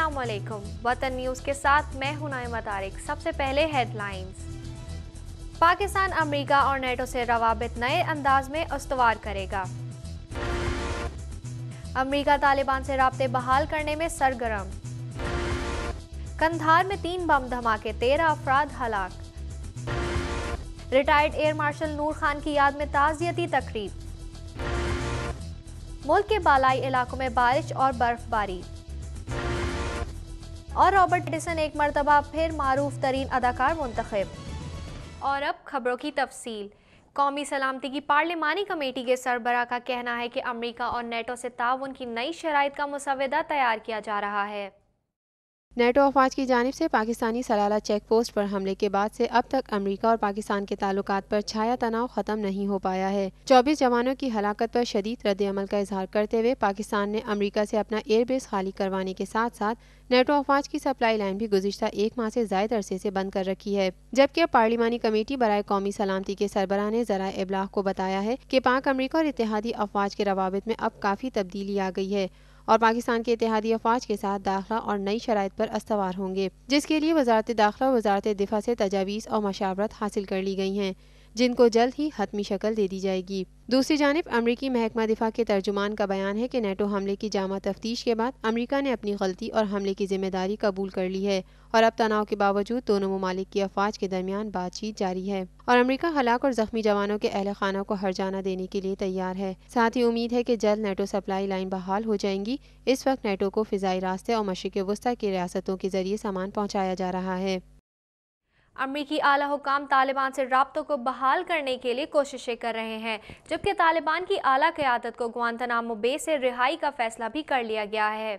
अस्सलाम वालेकुम। वतन न्यूज़ के साथ मैं हूं नाइमा तारिक। सबसे पहले हेडलाइंस। पाकिस्तान अमेरिका और नेटो से रवाबित नए अंदाज में उस्तवार करेगा। अमेरिका तालिबान से राब्ते बहाल करने में सरगर्म। कंधार में 3 बम धमाके, 13 अफराद हलाक। रिटायर्ड एयर मार्शल नूर खान की याद में ताज़ियती तकरीब। मुल्क के बालाई इलाकों में बारिश और बर्फबारी। और रॉबर्ट पैटिसन एक मरतबा फिर मारूफ तरीन अदाकार मुंतखब। और अब खबरों की तफसील। कौमी सलामती की पार्लिमानी कमेटी के सरबराह का कहना है कि अमेरिका और नेटो से ताउन की नई शराइत का मुसवदा तैयार किया जा रहा है। नेटो अफवाज की जानिब से पाकिस्तानी सलाला चेक पोस्ट पर हमले के बाद से अब तक अमेरिका और पाकिस्तान के ताल्लुकात पर छाया तनाव खत्म नहीं हो पाया है। 24 जवानों की हलाकत पर शदीद रद्द-ए-अमल का इजहार करते हुए पाकिस्तान ने अमेरिका से अपना एयरबेस खाली करवाने के साथ साथ नेटो अफवाज की सप्लाई लाइन भी गुज़िश्ता 1 माह से ज़ायद अरसे से बंद कर रखी है। जबकि अब पार्लिमानी कमेटी बराए कौमी सलामती के सरबराह ने ज़राए इब्लाग को बताया है कि पाक अमेरिका और इत्तेहादी अफवाज के रवाबित में अब काफ़ी तब्दीली आ गई है और पाकिस्तान के इत्तेहादी अफवाज के साथ दाखिला और नई शराइत पर अस्तवार होंगे, जिसके लिए वजारत दाखिला और वजारत दिफा से तजावीज़ और मशावरत हासिल कर ली गई हैं, जिनको जल्द ही हतमी शक्ल दे दी जाएगी। दूसरी जानिब अमरीकी महकमा दिफा के तर्जुमान का बयान है कि नेटो हमले की जामा तफ्तीश के बाद अमरीका ने अपनी गलती और हमले की जिम्मेदारी कबूल कर ली है और अब तनाव के बावजूद दोनों ममालिक की अफवाज के दरमियान बातचीत जारी है और अमरीका हलाक और जख्मी जवानों के अहल खाना को हर्जाना देने के लिए तैयार है। साथ ही उम्मीद है कि जल्द नेटो सप्लाई लाइन बहाल हो जाएंगी। इस वक्त नेटो को फिजाई रास्ते और मशरिक़ वस्ता की रियासतों के जरिए सामान पहुँचाया जा रहा है। अमरीकी आला हुकाम तालिबान से राब्तों को बहाल करने के लिए कोशिशें कर रहे हैं, जबकि तालिबान की आला क़यादत को ग्वांतानामो बे से रिहाई का फैसला भी कर लिया गया है।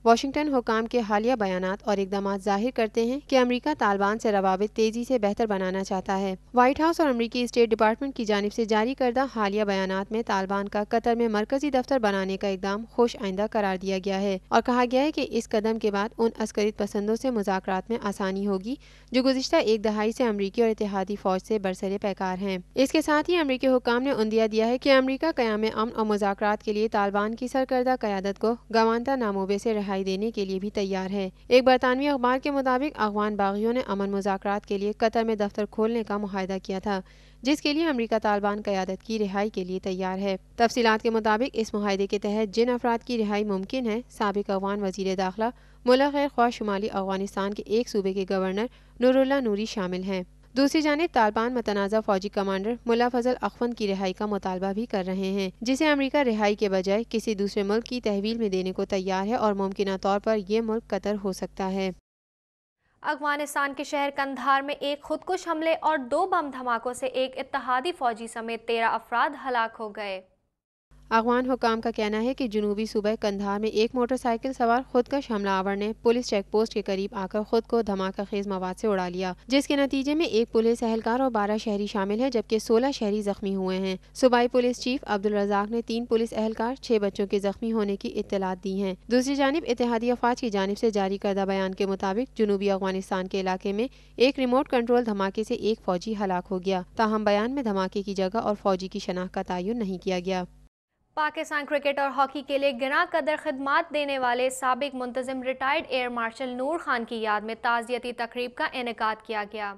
वाशिंगटन हुकाम के हालिया बयानात और इकदाम जाहिर करते हैं कि अमेरिका तालिबान से रवाबित तेजी से बेहतर बनाना चाहता है। व्हाइट हाउस और अमेरिकी स्टेट डिपार्टमेंट की जानिब से जारी करदा हालिया बयानात में तालिबान का कतर में मरकजी दफ्तर बनाने का इकदाम खुश आइंदा करार दिया गया है और कहा गया है कि इस कदम के बाद उन अस्करित पसंदों से मुज़ाकरात में आसानी होगी जो गुज़िश्ता एक दहाई से अमरीकी और इत्तेहादी फौज से बरसरे पैकार हैं। इसके साथ ही अमरीकी हुकाम ने उंदिया दिया है कि अमरीका क़याम अमन और मुज़ाकरात के लिए तालिबान की सरकर्दा क़यादत को ग्वांतानामो से रिहाई देने के लिए भी तैयार है। एक बरतानवी अखबार के मुताबिक अफगान बागियों ने अमन मुज़ाकरात के लिए कतर में दफ्तर खोलने का मुआहदा किया था, जिसके लिए अमरीका तालिबान क़यादत की रिहाई के लिए तैयार है। तफसीलात के मुताबिक इस मुआहदे के तहत जिन अफराद की रिहाई मुमकिन है, साबिक अफगान वज़ीर दाखिला मुल्ला खैर ख्वाह शुमाली अफगानिस्तान के एक सूबे के गवर्नर नूरुल्लाह नूरी शामिल हैं। दूसरी जानिब तालिबान मतनाज़ा फौजी कमांडर मुल्ला फजल अखवंद की रिहाई का मुतालबा भी कर रहे हैं, जिसे अमेरिका रिहाई के बजाय किसी दूसरे मुल्क की तहवील में देने को तैयार है और मुमकिन तौर पर यह मुल्क कतर हो सकता है। अफगानिस्तान के शहर कंधार में एक खुदकुश हमले और 2 बम धमाकों से एक इत्तेहादी फौजी समेत 13 अफराद हलाक हो गए। अफगान हुकाम का कहना है कि जनूबी सूबे कंधार में एक मोटरसाइकिल सवार खुदकश हमलावर ने पुलिस चेक पोस्ट के करीब आकर खुद को धमाका खेज मवाद से उड़ा लिया, जिसके नतीजे में एक पुलिस एहलकार और 12 शहरी शामिल हैं, जबकि 16 शहरी जख्मी हुए हैं। सूबाई पुलिस चीफ अब्दुल रज़ाक ने 3 पुलिस एहलकार 6 बच्चों के जख्मी होने की इत्तलात दी हैं। दूसरी जानिब इत्तेहादी अफवाज की जानिब से जारी करदा बयान के मुताबिक जनूबी अफगानिस्तान के इलाके में एक रिमोट कंट्रोल धमाके से एक फौजी हलाक हो गया। ताहम बयान में धमाके की जगह और फौजी की शनाख्त का तयन नहीं किया गया। पाकिस्तान क्रिकेट और हॉकी के लिए गिना कदर खिदमात देने वाले साबिक मुंतजिम रिटायर्ड एयर मार्शल नूर खान की याद में ताज़ियती तकरीब का इनेकाद किया गया।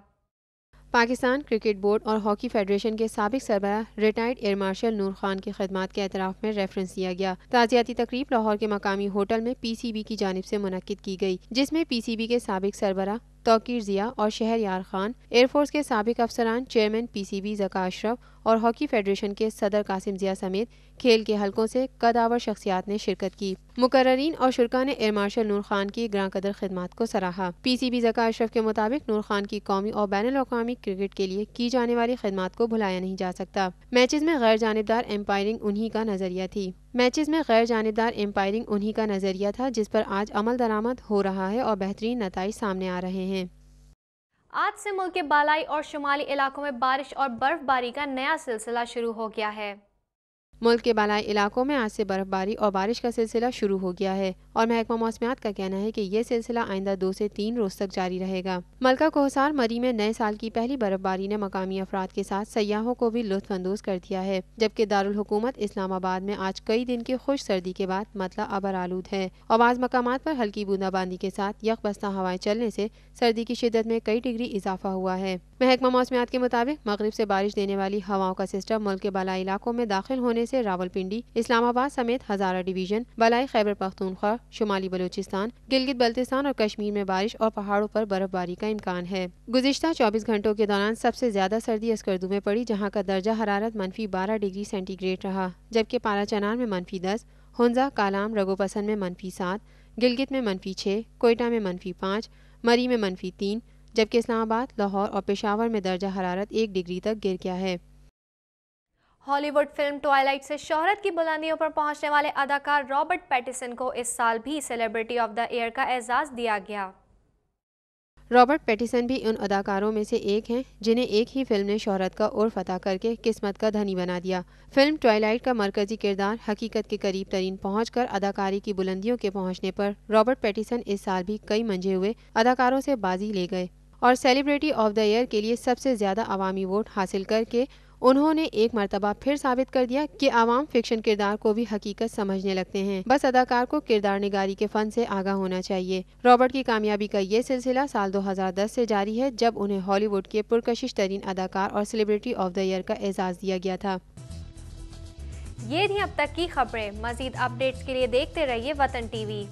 पाकिस्तान क्रिकेट बोर्ड और हॉकी फेडरेशन के साबिक सरबराह रिटायर्ड एयर मार्शल नूर खान की खिदमात के एतराफ़ में रेफरेंस दिया गया। ताज़ियाती तकरीब लाहौर के मकामी होटल में PCB की जानिब से मुनक्किद की गई, जिसमें PCB के साबिक सरबराह तौकीर ज़िया और शहरयार खान, एयरफोर्स के साबिक अफसरान, चेयरमैन PCB ज़का अशरफ और हॉकी फेडरेशन के सदर कासिम ज़िया समेत खेल के हलकों से कदावर शख्सियात ने शिरकत की। मुकर्ररीन और शुरका ने एयर मार्शल नूर खान की ग्रां कदर खिदमात को सराहा। PCB ज़का अशरफ के मुताबिक नूर खान की कौमी और बैनुल अक़वामी क्रिकेट के लिए की जाने वाली खिदमात को भुलाया नहीं जा सकता। मैचेस में गैर जानिबदार एम्पायरिंग उन्हीं का नज़रिया थी जिस पर आज अमल दरामद हो रहा है और बेहतरीन नताइज सामने आ रहे हैं। आज से मुल्क के बालाई और शुमाली इलाकों में बारिश और बर्फबारी का नया सिलसिला शुरू हो गया है। ملک کے بالائی علاقوں میں آج سے برفباری اور بارش کا سلسلہ شروع ہو گیا ہے اور محکمہ موسمیات کا کہنا ہے کہ یہ سلسلہ آئندہ 2 سے 3 روز تک جاری رہے گا۔ ملکہ کوہسار مری میں نئے سال کی پہلی برفباری نے مقامی افراد کے ساتھ سیاحوں کو بھی لطف اندوز کر دیا ہے، جبکہ دارالحکومت اسلام آباد میں آج کئی دن کی خشک سردی کے بعد مطلع ابر آلود ہے اور بعض مقامات پر ہلکی بوندا باندی کے ساتھ یک بستہ ہوائیں چلنے سے سردی کی شدت میں کئی ڈگری اضافہ ہوا ہے۔ محکمہ موسمیات کے مطابق مغرب سے بارش دینے والی ہواؤں کا سسٹم ملک کے بالائی علاقوں میں داخل ہونے سے راولپنڈی، اسلام آباد سمیت ہزارہ ڈویژن، بالائی خیبر پختونخوا، شمالی بلوچستان، گلگت بلتستان اور کشمیر میں بارش اور پہاڑوں پر برف باری کا امکان ہے۔ گزشتہ 24 گھنٹوں کے دوران سب سے زیادہ سردی اسکردو میں پڑی، جہاں کا درجہ حرارت -12 ڈگری سینٹی گریڈ رہا، جبکہ پارا چنار میں -10، ہنزا، کالام، رگوپسند میں -7، گلگت میں -6، کوئٹہ میں -5، مری میں -3، جبکہ اسلام آباد، لاہور اور پشاور میں درجہ حرارت 1 ڈگری تک گر گیا ہے۔ ہالی ووڈ فلم ٹوائلائٹ سے شہرت کی بلندیوں پر پہنچنے والے اداکار رابرٹ پیٹیسن کو اس سال بھی سیلیبریٹی آف دا ایئر کا اعزاز دیا گیا۔ رابرٹ پیٹیسن بھی ان اداکاروں میں سے ایک ہیں جنہیں ایک ہی فلم نے شہرت کا عرف عطا کر کے قسمت کا دھنی بنا دیا۔ فلم ٹوائلائٹ کا مرکزی کردار حقیقت کے قریب ترین پہنچ کر اداکاری کی بلندیوں کے پہنچنے پر رابرٹ پیٹیسن اس سال بھی کئی منجھے ہوئے اداکاروں سے بازی لے گئے اور سیلیبریٹی آف دا ایئر کے لیے سب سے زیادہ عوامی ووٹ حاصل کر کے انہوں نے ایک مرتبہ پھر ثابت کر دیا کہ عوام فکشن کردار کو بھی حقیقت سمجھنے لگتے ہیں، بس اداکار کو کردار نگاری کے فن سے آگاہ ہونا چاہیے۔ رابرٹ کی کامیابی کا یہ سلسلہ سال 2010 سے جاری ہے، جب انہیں ہالی ووڈ کے پرکشش ترین اداکار اور سیلیبریٹی آف دا ایئر کا اعزاز دیا گیا تھا۔ یہ تھی اب تک کی خبریں۔ مزید اپڈیٹس کے لیے دیکھتے رہیے وطن ٹی وی۔